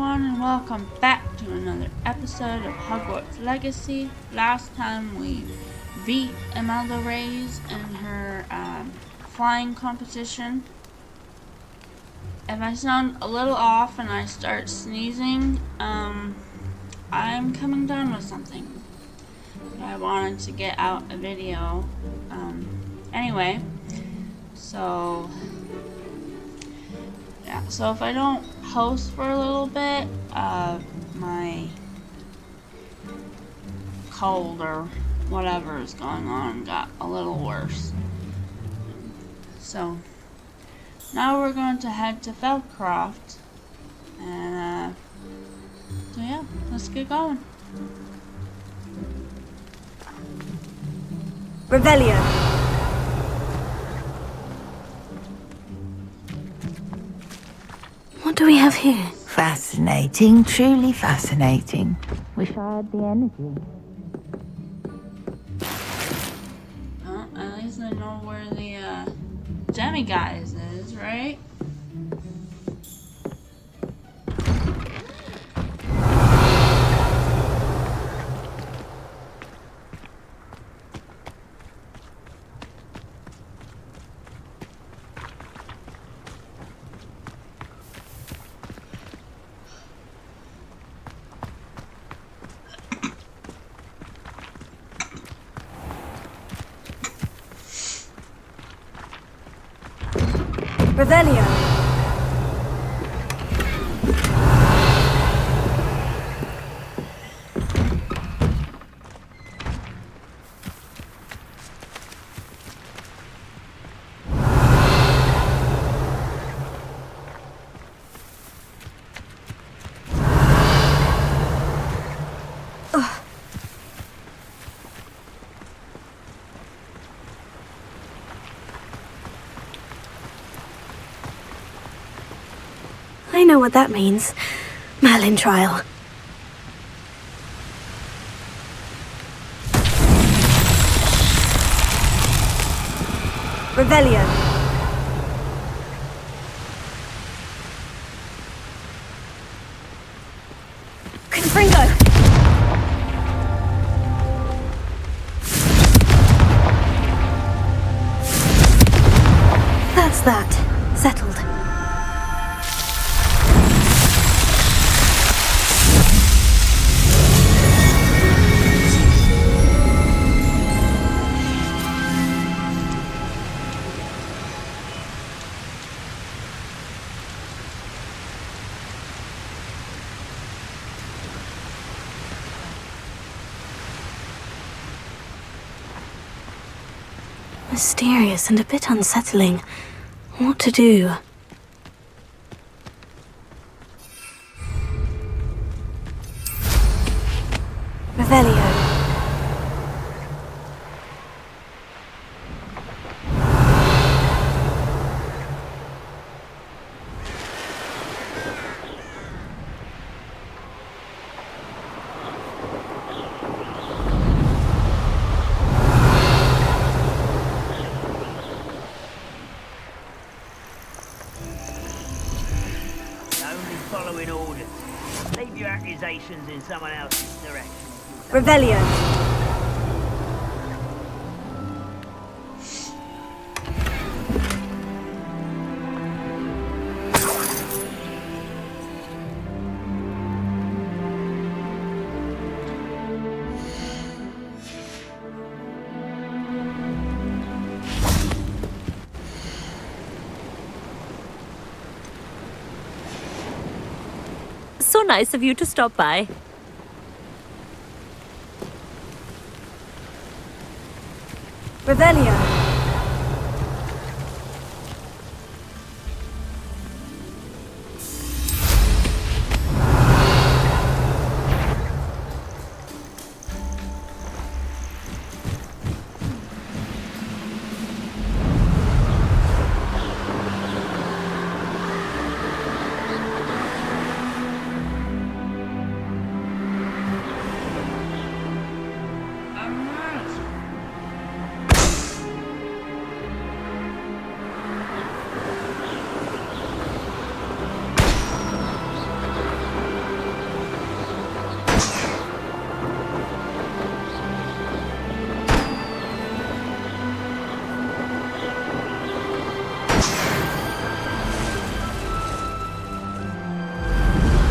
everyone, and welcome back to another episode of Hogwarts Legacy. Last time we beat Imelda Reyes in her flying competition. If I sound a little off and I start sneezing, I'm coming down with something. I wanted to get out a video. Anyway, so if I don't post for a little bit, my cold or whatever is going on got a little worse. So now we're going to head to Feldcroft, and so yeah, let's get going. Revelio. What do we have here? Fascinating, truly fascinating. Wish I had the energy. Well, at least I know where the demi-guise is, right? Revelio. I know what that means. Merlin trial. Revelio. Confringo. That's that. Settled. Mysterious and a bit unsettling. What to do? Revelio. Following orders. Leave your accusations in someone else's direction. Revelio. So nice of you to stop by. Revelio.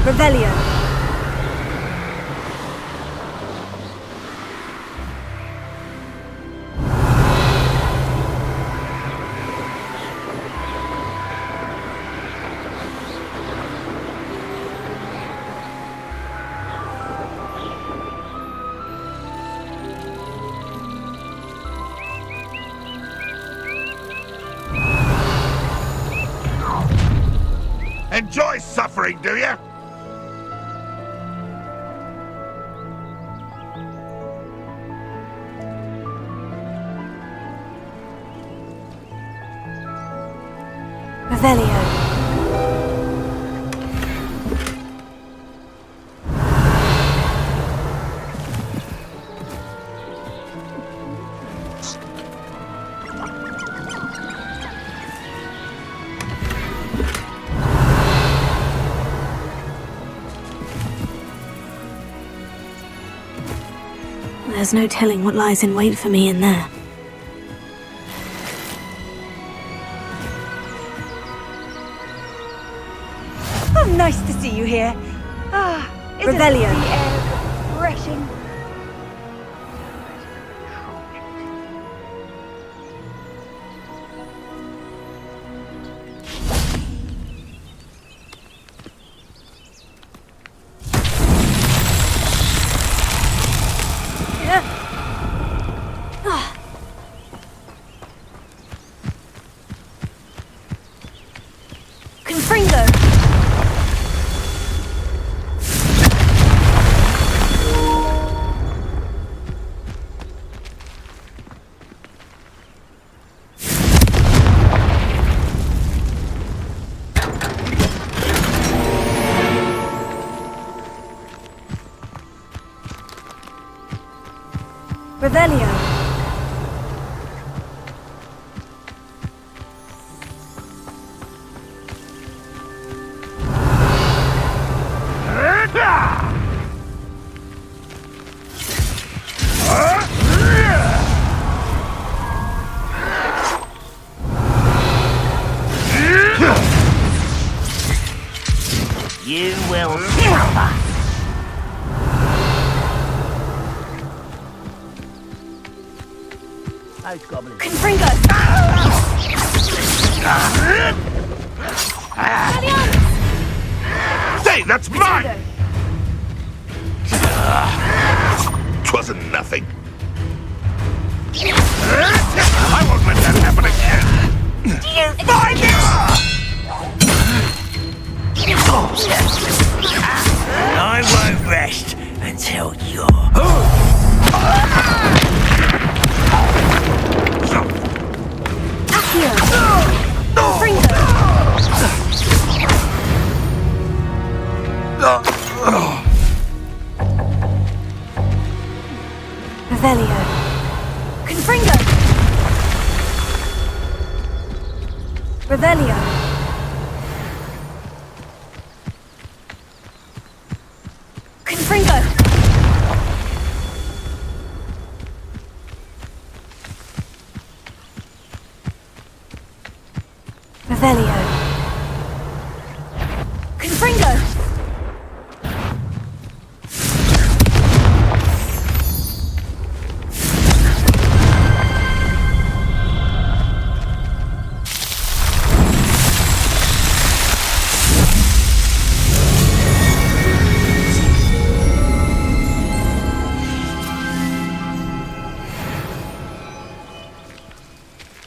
Revelio. Enjoy suffering, do you? Revelio. There's no telling what lies in wait for me in there. Oh, nice to see you here. Isn't Revelio. the air refreshing? Confringo. Revelio. You will suffer. Those goblins. Confringo. Hey, that's mine! 'Twasn't nothing. I won't let that happen again! Do you find it? I won't rest until you're... Accio. Confringo. Revelio. Confringo. Revelio. Confringo. Revelio. Confringo.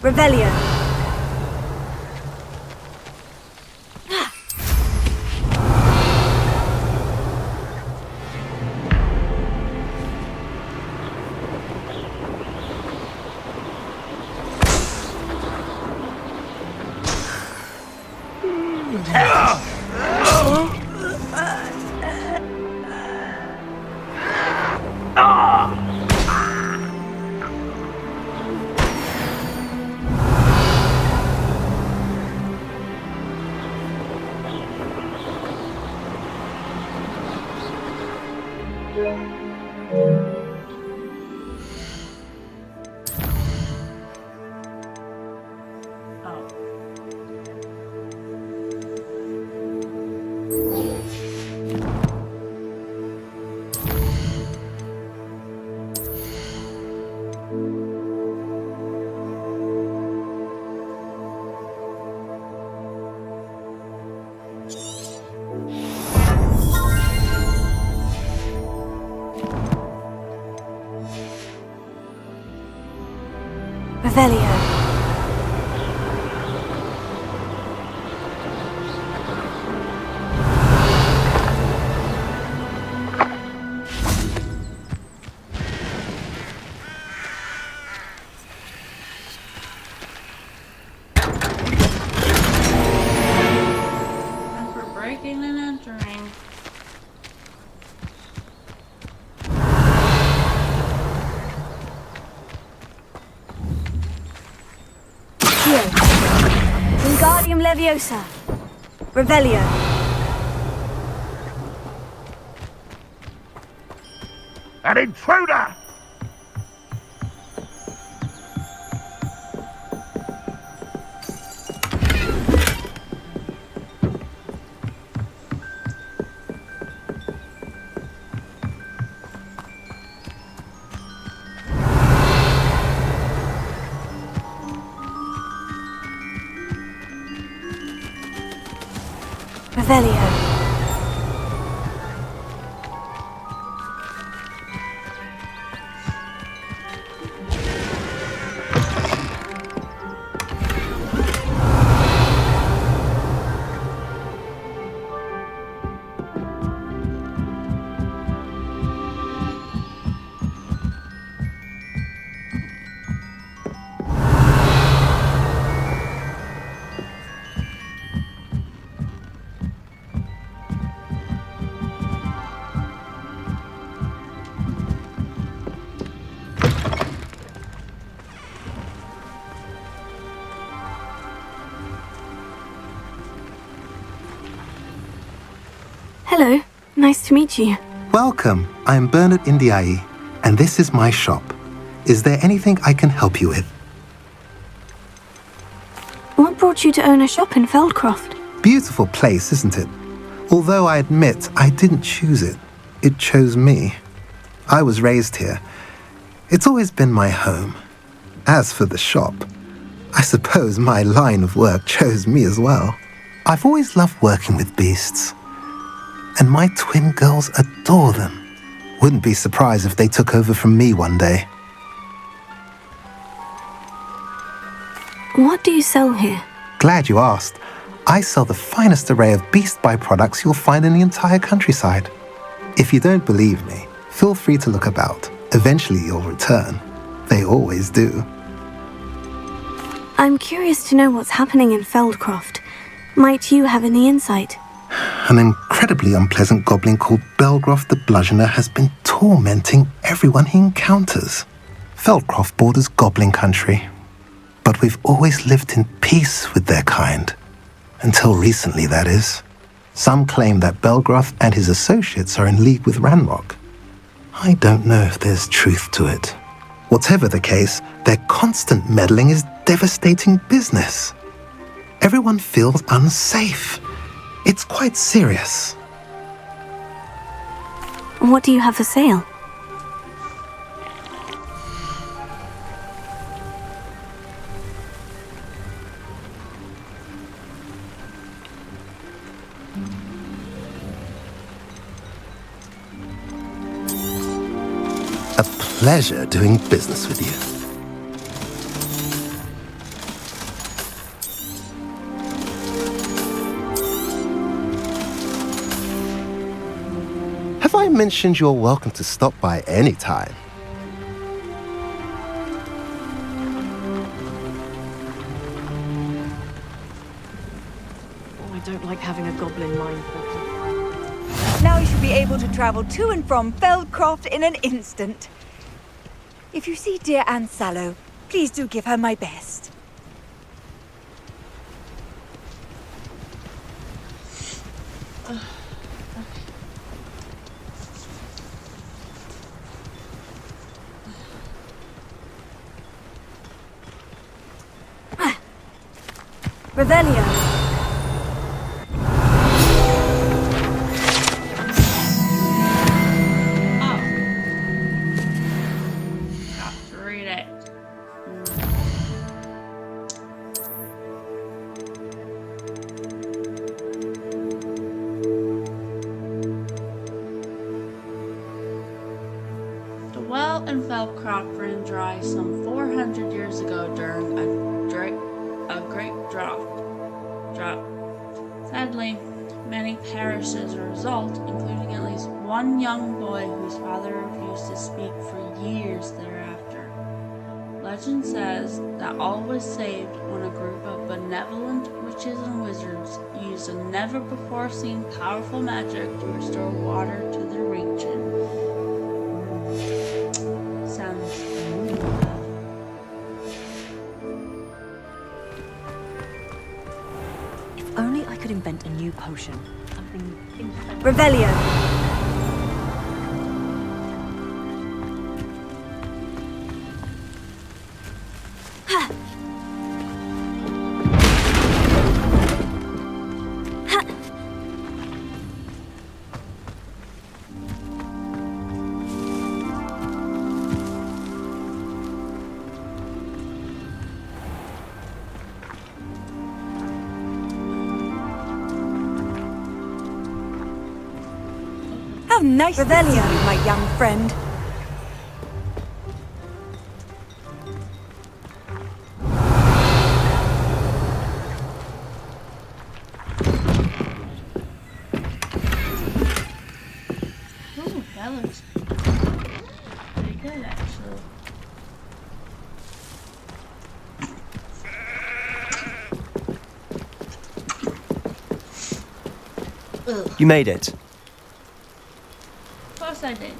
Revelio. Revelio. And for breaking and entering. Wingardium Leviosa. Revelio. An intruder! Revelio. Hello, nice to meet you. Welcome. I am Bernard Indiai, and this is my shop. Is there anything I can help you with? What brought you to own a shop in Feldcroft? Beautiful place, isn't it? Although I admit I didn't choose it. It chose me. I was raised here. It's always been my home. As for the shop, I suppose my line of work chose me as well. I've always loved working with beasts. And my twin girls adore them. Wouldn't be surprised if they took over from me one day. What do you sell here? Glad you asked. I sell the finest array of beast byproducts you'll find in the entire countryside. If you don't believe me, feel free to look about. Eventually you'll return. They always do. I'm curious to know what's happening in Feldcroft. Might you have any insight? An incredibly unpleasant goblin called Belgroth the Bludgeoner has been tormenting everyone he encounters. Feldcroft borders goblin country, but we've always lived in peace with their kind. Until recently, that is. Some claim that Belgroth and his associates are in league with Ranrock. I don't know if there's truth to it. Whatever the case, their constant meddling is devastating business. Everyone feels unsafe. It's quite serious. What do you have for sale? A pleasure doing business with you. Have I mentioned you're welcome to stop by any time? Oh, I don't like having a goblin mind. Now you should be able to travel to and from Feldcroft in an instant. If you see dear Aunt Sallow, please do give her my best. Revelio. Read it. The well in Feldcroft ran dry some 400 years ago during a great drought. Sadly, many perished as a result, including at least one young boy whose father refused to speak for years thereafter. Legend says that all was saved when a group of benevolent witches and wizards used a never-before-seen powerful magic to restore water to the region. Sounds familiar. If only I could invent a new potion. Something Revelio. How nice to see you, my young friend. Ooh, that looks pretty good, actually. You made it. Of course I did.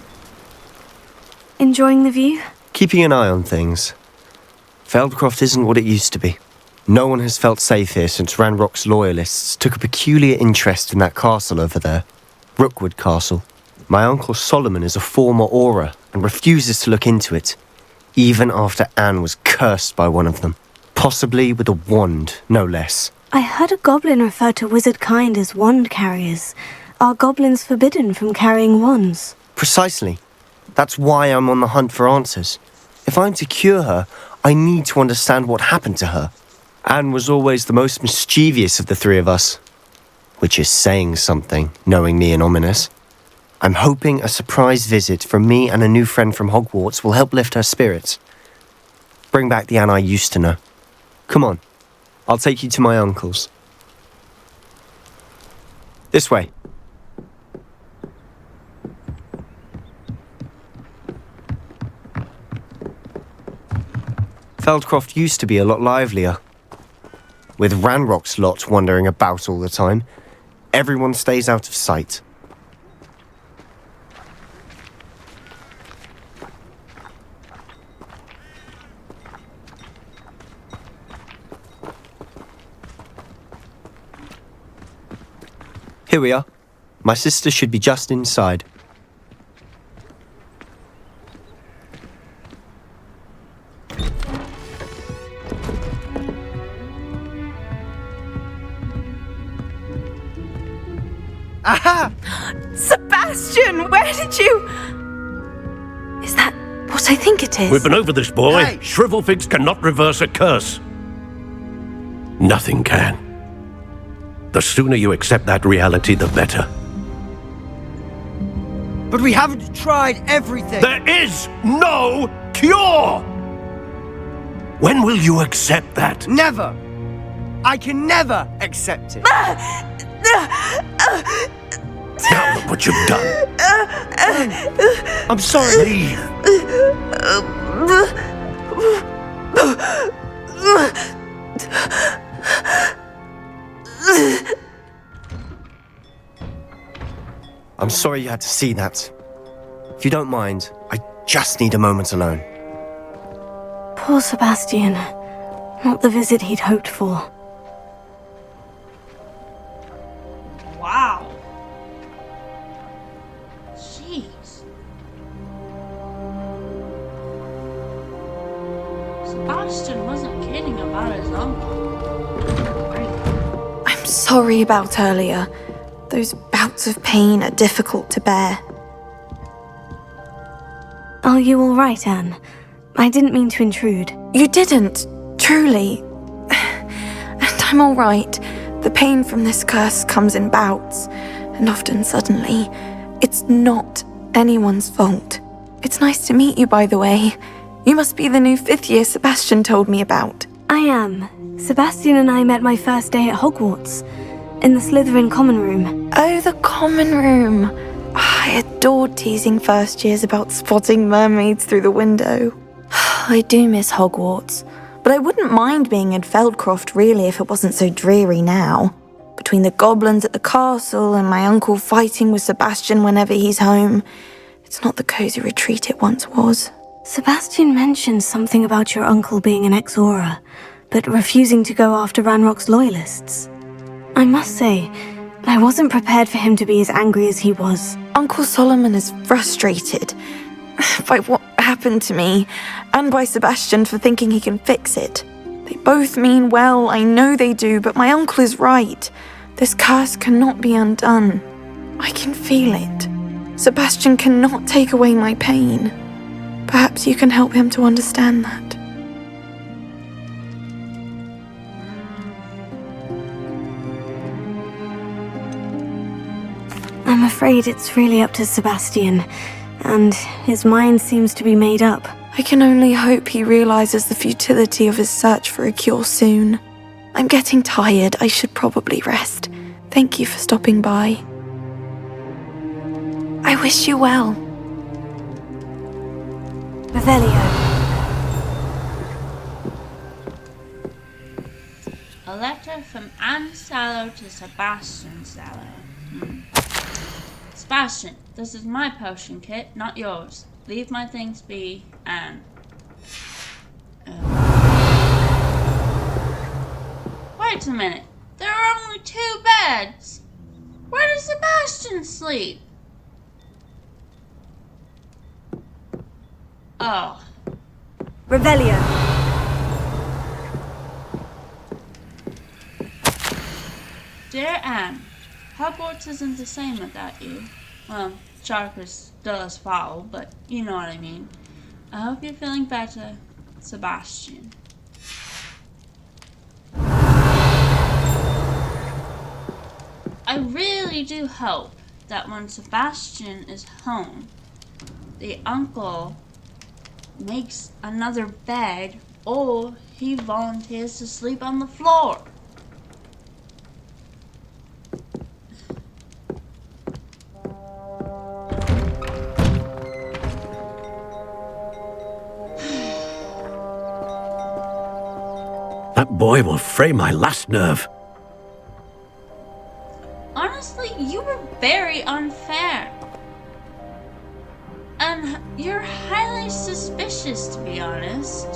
Enjoying the view? Keeping an eye on things. Feldcroft isn't what it used to be. No one has felt safe here since Ranrock's loyalists took a peculiar interest in that castle over there. Rookwood Castle. My uncle Solomon is a former Auror and refuses to look into it, even after Anne was cursed by one of them. Possibly with a wand, no less. I heard a goblin refer to wizard kind as wand carriers. Are goblins forbidden from carrying wands? Precisely. That's why I'm on the hunt for answers. If I'm to cure her, I need to understand what happened to her. Anne was always the most mischievous of the three of us. Which is saying something, knowing me and ominous. I'm hoping a surprise visit from me and a new friend from Hogwarts will help lift her spirits. Bring back the Anne I used to know. Come on, I'll take you to my uncle's. This way. Feldcroft used to be a lot livelier. With Ranrock's lot wandering about all the time, everyone stays out of sight. Here we are. My sister should be just inside. Aha! Sebastian, where did you... Is that what I think it is? We've been over this, boy. Hey. Shrivelfigs cannot reverse a curse. Nothing can. The sooner you accept that reality, the better. But we haven't tried everything. There is no cure! When will you accept that? Never. I can never accept it. Now look what you've done. I'm sorry. Leave. I'm sorry you had to see that. If you don't mind, I just need a moment alone. Poor Sebastian. Not the visit he'd hoped for. Wow. Jeez. Sebastian wasn't kidding about his uncle. Right. I'm sorry about earlier. Those bouts of pain are difficult to bear. Are you all right, Anne? I didn't mean to intrude. You didn't, truly. And I'm all right. The pain from this curse comes in bouts, and often suddenly. It's not anyone's fault. It's nice to meet you, by the way. You must be the new 5th year Sebastian told me about. I am. Sebastian and I met my first day at Hogwarts, in the Slytherin common room. Oh, the common room. I adored teasing first years about spotting mermaids through the window. I do miss Hogwarts, but I wouldn't mind being in Feldcroft really if it wasn't so dreary now. Between the goblins at the castle and my uncle fighting with Sebastian whenever he's home, it's not the cosy retreat it once was. Sebastian mentioned something about your uncle being an ex-Auror, but refusing to go after Ranrock's loyalists. I must say, I wasn't prepared for him to be as angry as he was. Uncle Solomon is frustrated by what happened to me, and by Sebastian for thinking he can fix it. They both mean well, I know they do, but my uncle is right. This curse cannot be undone. I can feel it. Sebastian cannot take away my pain. Perhaps you can help him to understand that. I'm afraid it's really up to Sebastian, and his mind seems to be made up. I can only hope he realizes the futility of his search for a cure soon. I'm getting tired. I should probably rest. Thank you for stopping by. I wish you well. Revelio. A letter from Anne Sallow to Sebastian Sallow. Sebastian, this is my potion kit, not yours. Leave my things be, Anne. Wait a minute. There are only 2 beds. Where does Sebastian sleep? Oh. Revelio. Dear Anne, Hogwarts isn't the same without you. Well, Shark is still as foul, but you know what I mean. I hope you're feeling better, Sebastian. I really do hope that when Sebastian is home, the uncle makes another bed or he volunteers to sleep on the floor. That boy will fray my last nerve. Honestly, you were very unfair. And you're highly suspicious, to be honest.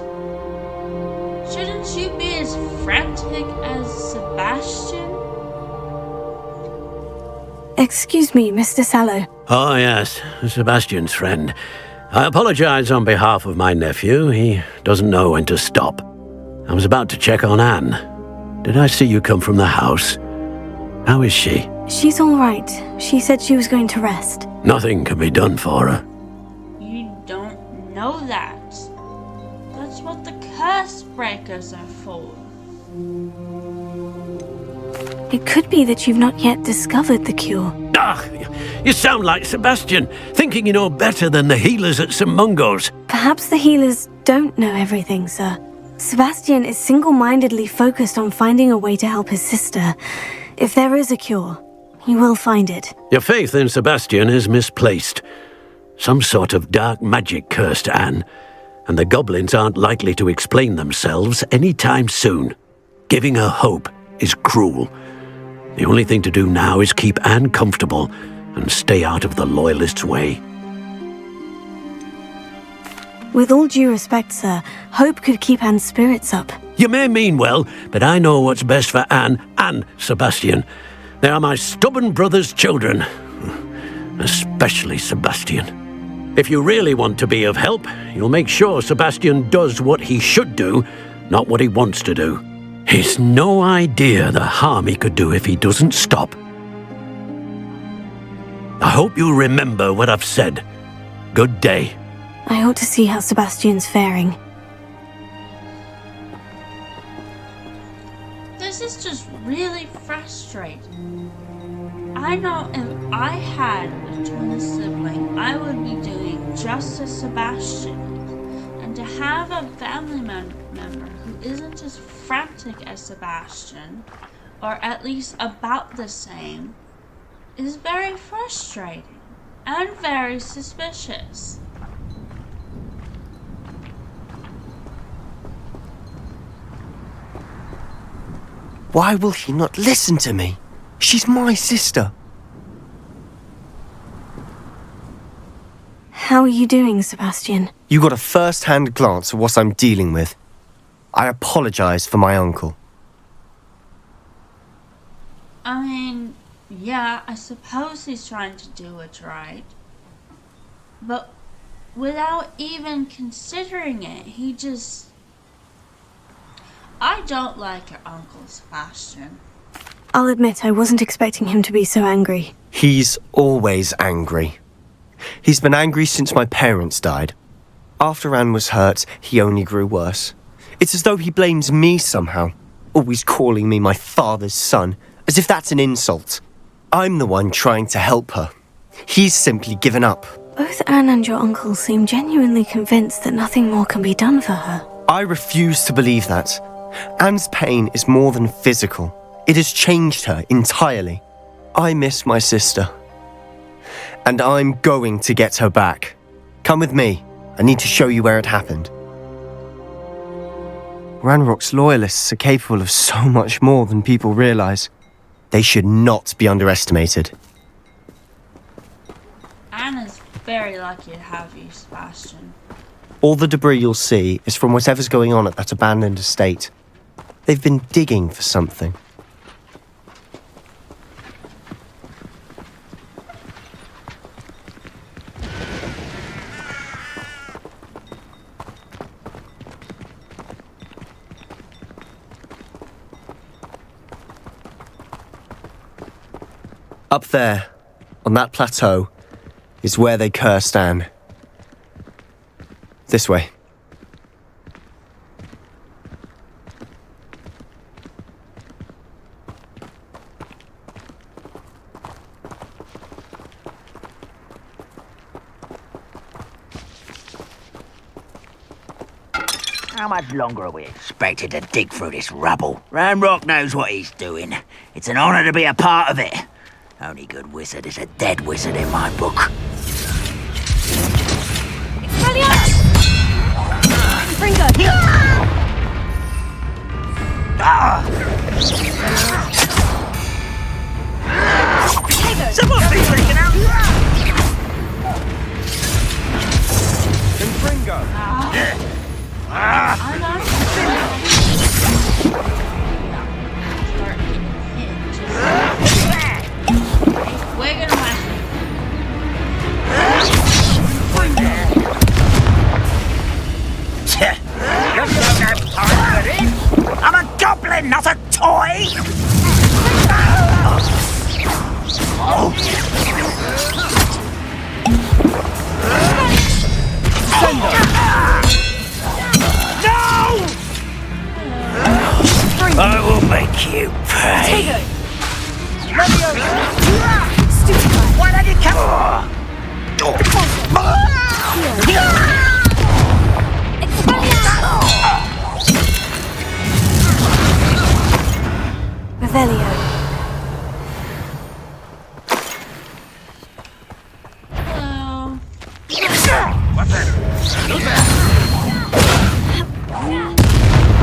Shouldn't you be as frantic as Sebastian? Excuse me, Mr. Sallow. Oh, yes, Sebastian's friend. I apologize on behalf of my nephew. He doesn't know when to stop. I was about to check on Anne. Did I see you come from the house? How is she? She's all right. She said she was going to rest. Nothing can be done for her. You don't know that. That's what the curse breakers are for. It could be that you've not yet discovered the cure. Ah, you sound like Sebastian, thinking you know better than the healers at St. Mungo's. Perhaps the healers don't know everything, sir. Sebastian is single-mindedly focused on finding a way to help his sister. If there is a cure, he will find it. Your faith in Sebastian is misplaced. Some sort of dark magic cursed Anne, and the goblins aren't likely to explain themselves anytime soon. Giving her hope is cruel. The only thing to do now is keep Anne comfortable and stay out of the Loyalists' way. With all due respect, sir, hope could keep Anne's spirits up. You may mean well, but I know what's best for Anne and Sebastian. They are my stubborn brother's children. Especially Sebastian. If you really want to be of help, you'll make sure Sebastian does what he should do, not what he wants to do. He's no idea the harm he could do if he doesn't stop. I hope you'll remember what I've said. Good day. I ought to see how Sebastian's faring. This is just really frustrating. I know if I had a twin sibling, I would be doing just as Sebastian is. And to have a family member who isn't as frantic as Sebastian, or at least about the same, is very frustrating and very suspicious. Why will he not listen to me? She's my sister. How are you doing, Sebastian? You got a first-hand glance at what I'm dealing with. I apologize for my uncle. I mean, yeah, I suppose he's trying to do what's right. But without even considering it, he just... I don't like your Uncle Sebastian. I'll admit I wasn't expecting him to be so angry. He's always angry. He's been angry since my parents died. After Anne was hurt, he only grew worse. It's as though he blames me somehow, always calling me my father's son, as if that's an insult. I'm the one trying to help her. He's simply given up. Both Anne and your uncle seem genuinely convinced that nothing more can be done for her. I refuse to believe that. Anne's pain is more than physical. It has changed her entirely. I miss my sister. And I'm going to get her back. Come with me. I need to show you where it happened. Ranrock's loyalists are capable of so much more than people realize. They should not be underestimated. Anna's very lucky to have you, Sebastian. All the debris you'll see is from whatever's going on at that abandoned estate. They've been digging for something. Up there, on that plateau, is where they cursed Anne. This way. How much longer are we expected to dig through this rubble? Ranrock knows what he's doing. It's an honor to be a part of it. Only good wizard is a dead wizard in my book. Fringo! Someone be freaking out! Fringo! I'm not we're gonna have I'm a goblin, not a toy! I will make you pay. Why don't you come? Revelio. hello. What's that?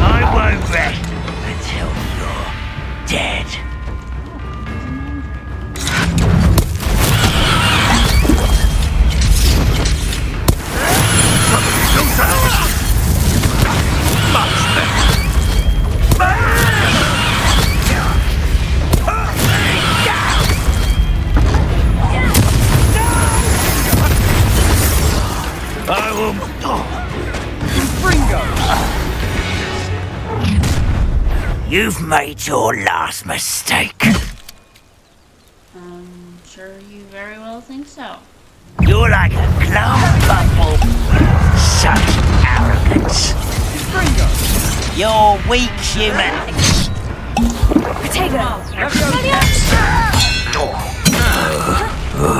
I won't rest until you're dead. I will... You've made your last mistake. I'm sure you very well think so. You're like a glum bumble. Such arrogance. You're weak human. Potato! How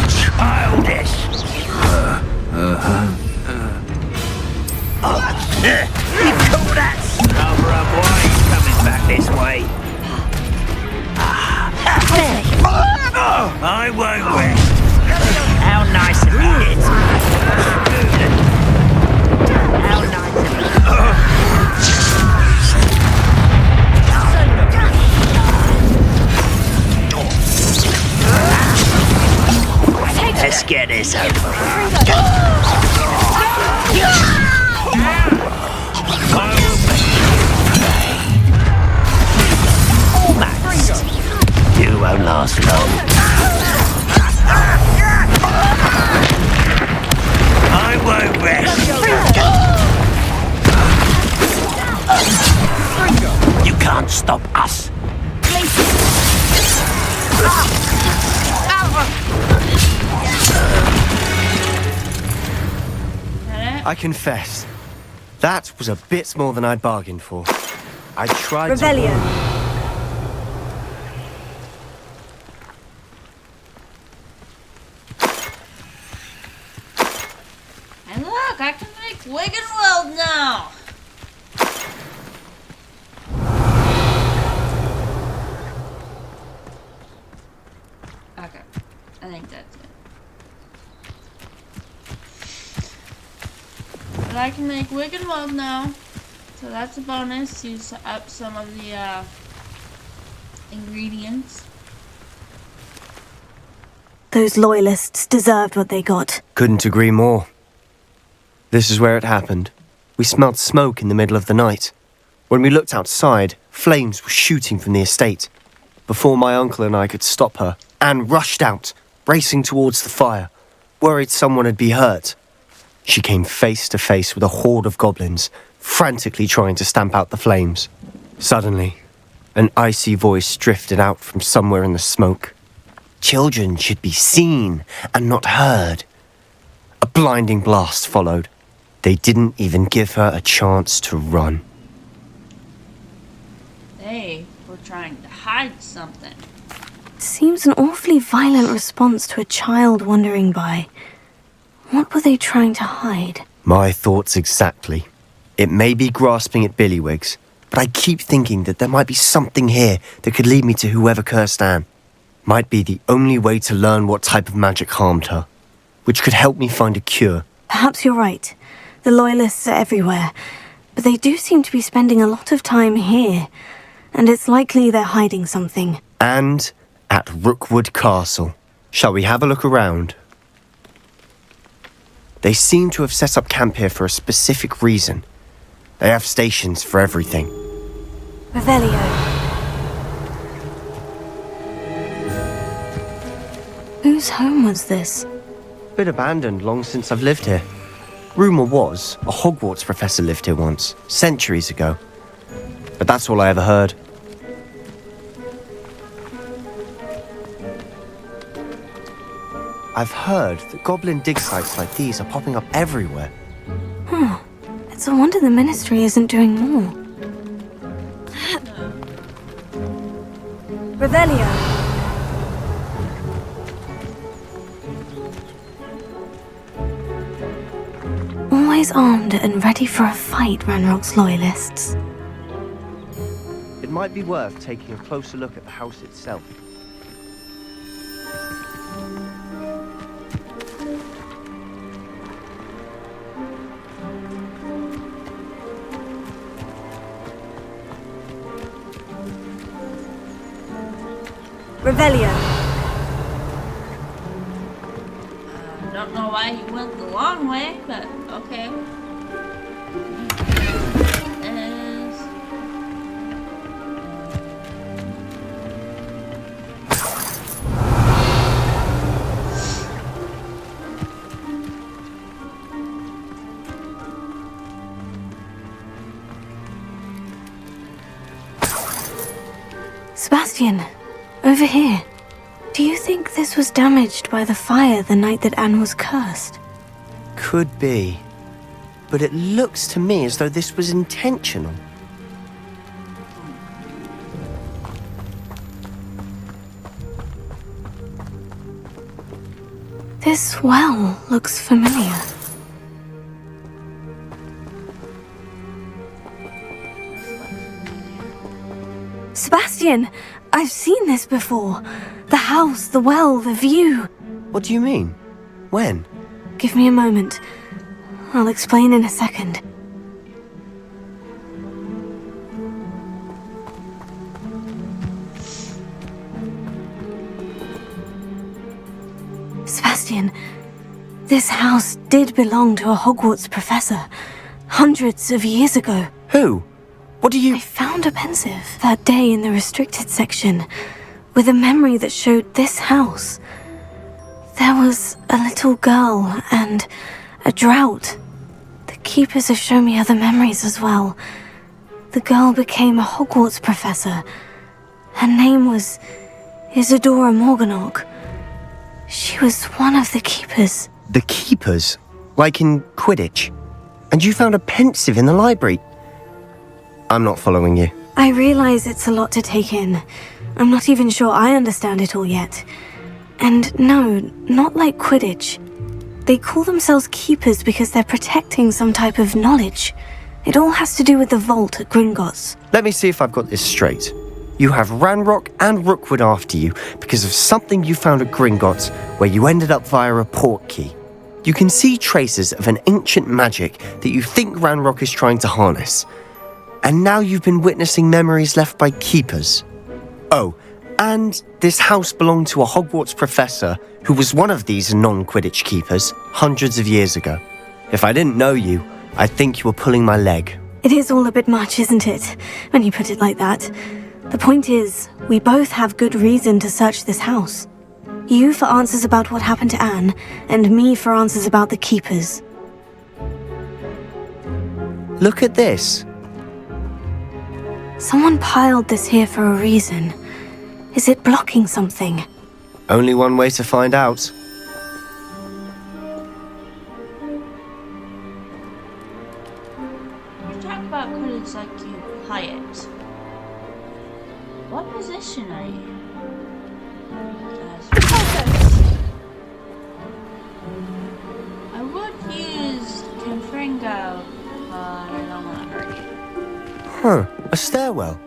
childish! You call that snubber up? Why are you coming back this way? I won't rest. How nice of you. How nice of you. Let's get this over. Almost. You won't last long. I won't rest. You can't stop us. I confess, that was a bit more than I'd bargained for. I tried Revelio. And look, I can make Wiggenweld now. Okay, I think that's it. But I can make Wiggenweld now, so that's a bonus. Use up some of the ingredients. Those loyalists deserved what they got. Couldn't agree more. This is where it happened. We smelled smoke in the middle of the night. When we looked outside, flames were shooting from the estate. Before my uncle and I could stop her, Anne rushed out, racing towards the fire, worried someone had been hurt. She came face to face with a horde of goblins, frantically trying to stamp out the flames. Suddenly, an icy voice drifted out from somewhere in the smoke. Children should be seen and not heard. A blinding blast followed. They didn't even give her a chance to run. They were trying to hide something. Seems an awfully violent response to a child wandering by. What were they trying to hide? My thoughts exactly. It may be grasping at Billywigs, but I keep thinking that there might be something here that could lead me to whoever cursed Anne. Might be the only way to learn what type of magic harmed her, which could help me find a cure. Perhaps you're right. The Loyalists are everywhere, but they do seem to be spending a lot of time here, and it's likely they're hiding something. And at Rookwood Castle. Shall we have a look around? They seem to have set up camp here for a specific reason. They have stations for everything. Revelio. Whose home was this? Been abandoned long since I've lived here. Rumour was a Hogwarts professor lived here once, centuries ago. But that's all I ever heard. I've heard that goblin dig sites like these are popping up everywhere. It's a wonder the Ministry isn't doing more. Revelio. Always armed and ready for a fight, Ranrock's Loyalists. It might be worth taking a closer look at the house itself. Revelio. Don't know why he went the long way, but okay. Sebastian, over here. Do you think this was damaged by the fire the night that Anne was cursed? Could be. But it looks to me as though this was intentional. This well looks familiar. Sebastian! I've seen this before. The house, the well, the view. What do you mean? When? Give me a moment. I'll explain in a second. Sebastian, this house did belong to a Hogwarts professor, hundreds of years ago. Who? What do you... I found a pensive that day in the restricted section, with a memory that showed this house. There was a little girl and a drought. The keepers have shown me other memories as well. The girl became a Hogwarts professor. Her name was Isadora Morganach. She was one of the keepers. The keepers? Like in Quidditch? And you found a pensive in the library? I'm not following you. I realize it's a lot to take in. I'm not even sure I understand it all yet. And no, not like Quidditch. They call themselves keepers because they're protecting some type of knowledge. It all has to do with the vault at Gringotts. Let me see if I've got this straight. You have Ranrock and Rookwood after you because of something you found at Gringotts where you ended up via a portkey. You can see traces of an ancient magic that you think Ranrock is trying to harness. And now you've been witnessing memories left by keepers. Oh, and this house belonged to a Hogwarts professor who was one of these non-Quidditch keepers hundreds of years ago. If I didn't know you, I'd think you were pulling my leg. It is all a bit much, isn't it, when you put it like that? The point is, we both have good reason to search this house. You for answers about what happened to Anne, and me for answers about the keepers. Look at this. Someone piled this here for a reason. Is it blocking something? Only one way to find out. You talk about Quidditch like you play it. What position are you? I would use Confringo, but I don't want to hurt you. Huh, a stairwell.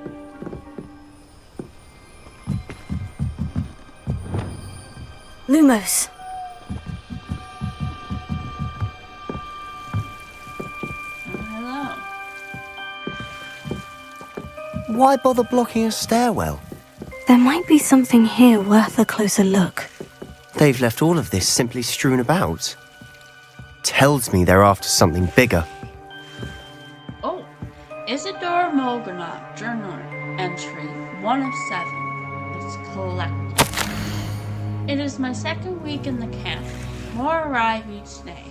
Lumos. Hello. Why bother blocking a stairwell? There might be something here worth a closer look. They've left all of this simply strewn about. Tells me they're after something bigger. Oh, Isadora Morganach, journal entry 1 of 7. It's collected. It is my second week in the camp. More arrive each day.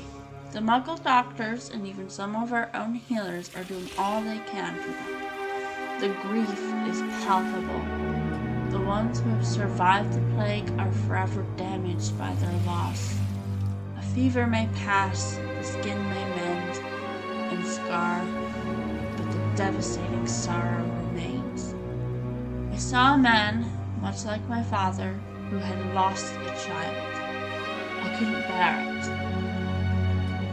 The Muggle doctors and even some of our own healers are doing all they can for them. The grief is palpable. The ones who have survived the plague are forever damaged by their loss. A fever may pass, the skin may mend and scar, but the devastating sorrow remains. I saw a man, much like my father, who had lost a child. I couldn't bear it.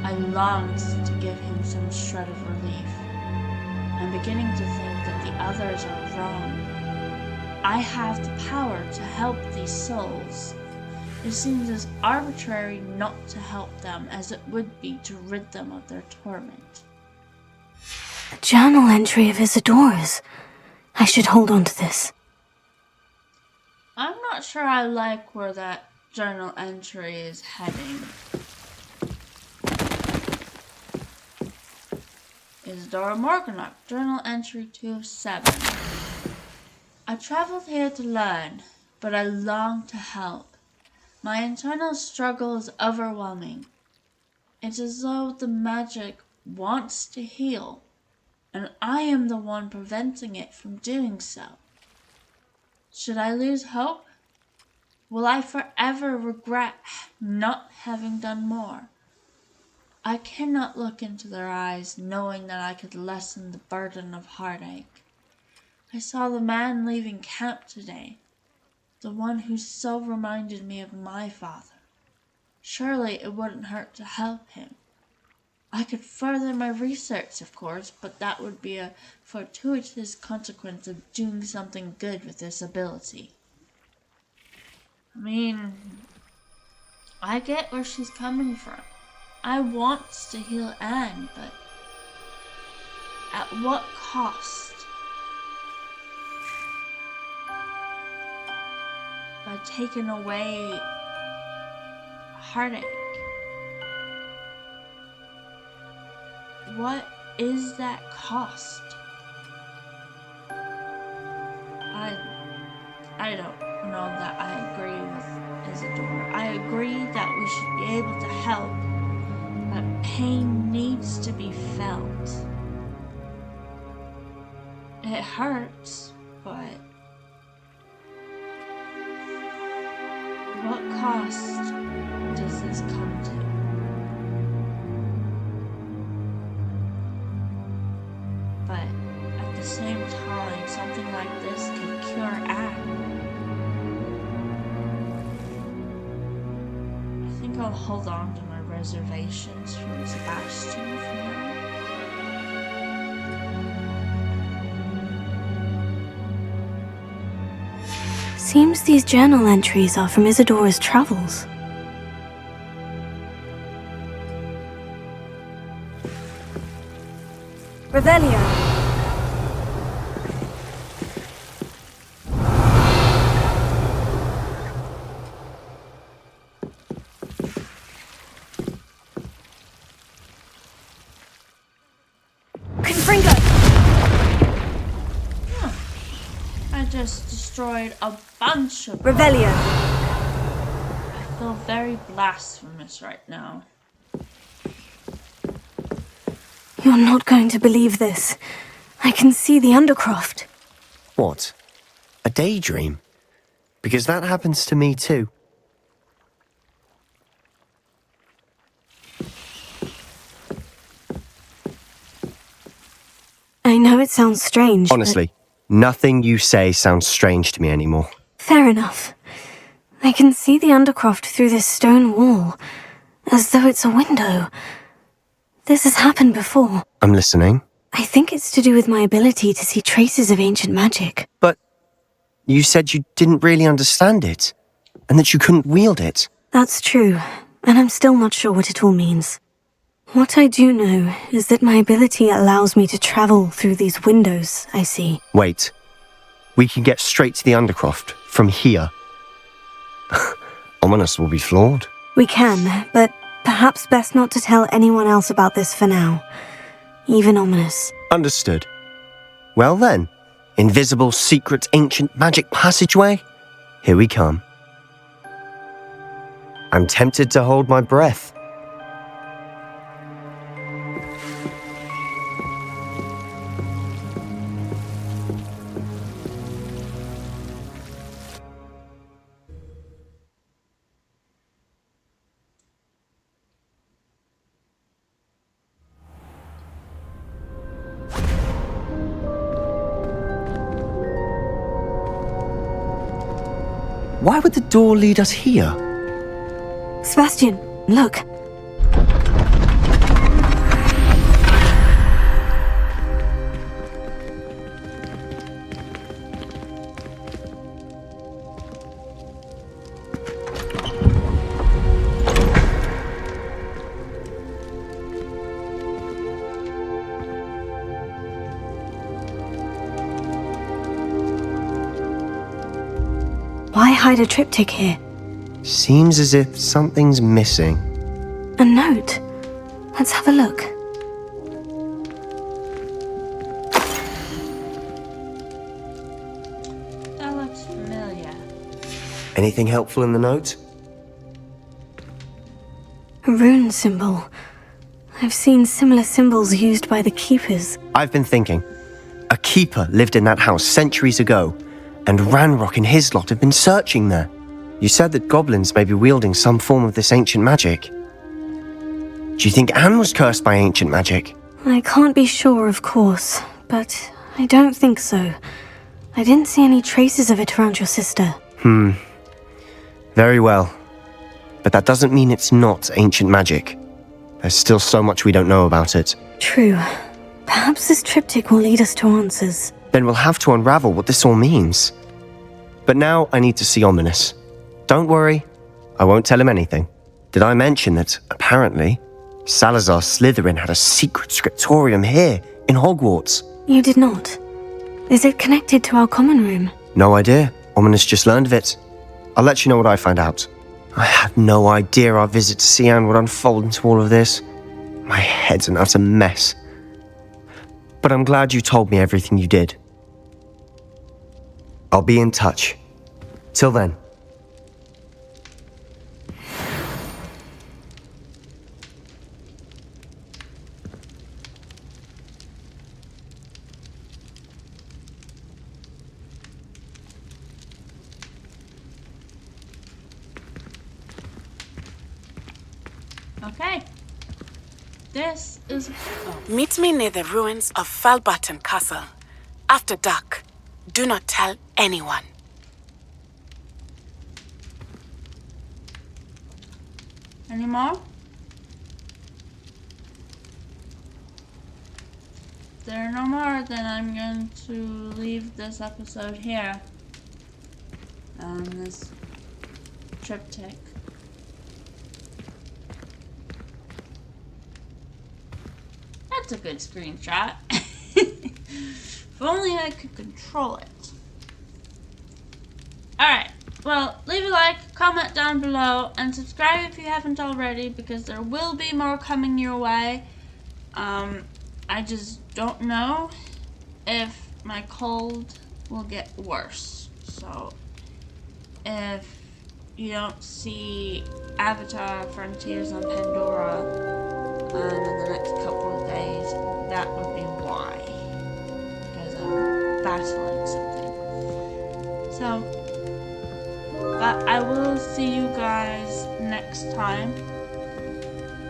I longed to give him some shred of relief. I'm beginning to think that the others are wrong. I have the power to help these souls. It seems as arbitrary not to help them as it would be to rid them of their torment. A journal entry of Isadora's. I should hold on to this. I'm not sure I like where that journal entry is heading. Isadora Morganach, journal entry 2 of 7. I traveled here to learn, but I long to help. My internal struggle is overwhelming. It's as though the magic wants to heal, and I am the one preventing it from doing so. Should I lose hope? Will I forever regret not having done more? I cannot look into their eyes knowing that I could lessen the burden of heartache. I saw the man leaving camp today, the one who so reminded me of my father. Surely it wouldn't hurt to help him. I could further my research, of course, but that would be a fortuitous consequence of doing something good with this ability. I mean, I get where she's coming from. I want to heal Anne, but at what cost? By taking away heartache. What is that cost? I don't know that I agree with Isadora. I agree that we should be able to help, but pain needs to be felt. It hurts, but what cost does this come to? But at the same time, something like this could cure Anne. I think I'll hold on to my reservations from Sebastian for now. Seems these journal entries are from Isadora's travels. Revelio. Confringo. I just destroyed a bunch of Revelio. I feel very blasphemous right now. You're not going to believe this. I can see the Undercroft. What? A daydream? Because that happens to me too. I know it sounds strange, Honestly, nothing you say sounds strange to me anymore. Fair enough. I can see the Undercroft through this stone wall, as though it's a window. This has happened before. I'm listening. I think it's to do with my ability to see traces of ancient magic. But you said you didn't really understand it, and that you couldn't wield it. That's true, and I'm still not sure what it all means. What I do know is that my ability allows me to travel through these windows I see. Wait. We can get straight to the Undercroft from here. Ominous will be flawed. We can, but perhaps best not to tell anyone else about this for now. Even Ominous. Understood. Well then, invisible, secret, ancient magic passageway? Here we come. I'm tempted to hold my breath. Why would the door lead us here? Sebastian, look. Why hide a triptych here? Seems as if something's missing. A note. Let's have a look. That looks familiar. Anything helpful in the note? A rune symbol. I've seen similar symbols used by the keepers. I've been thinking. A keeper lived in that house centuries ago, and Ranrock and his lot have been searching there. You said that goblins may be wielding some form of this ancient magic. Do you think Anne was cursed by ancient magic? I can't be sure, of course, but I don't think so. I didn't see any traces of it around your sister. Very well. but that doesn't mean it's not ancient magic. There's still so much we don't know about it. True. Perhaps this triptych will lead us to answers. Then we'll have to unravel what this all means. But now I need to see Ominous. Don't worry, I won't tell him anything. Did I mention that, apparently, Salazar Slytherin had a secret scriptorium here in Hogwarts? You did not. Is it connected to our common room? No idea. Ominous just learned of it. I'll let you know what I find out. I had no idea our visit to Cian would unfold into all of this. My head's an utter mess. But I'm glad you told me everything you did. I'll be in touch. Till then. Okay. This is... Meet me near the ruins of Falbaton Castle. After dark. Do not tell anyone. Any more? If there are no more, then I'm going to leave this episode here. This triptych. That's a good screenshot. If only I could control it. Alright, well, leave a like, comment down below, and subscribe if you haven't already, because there will be more coming your way. I just don't know if my cold will get worse. So, if you don't see Avatar Frontiers on Pandora in the next couple of days, that would be why. Because I'm battling something. So, but I will see you guys next time.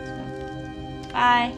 So, bye.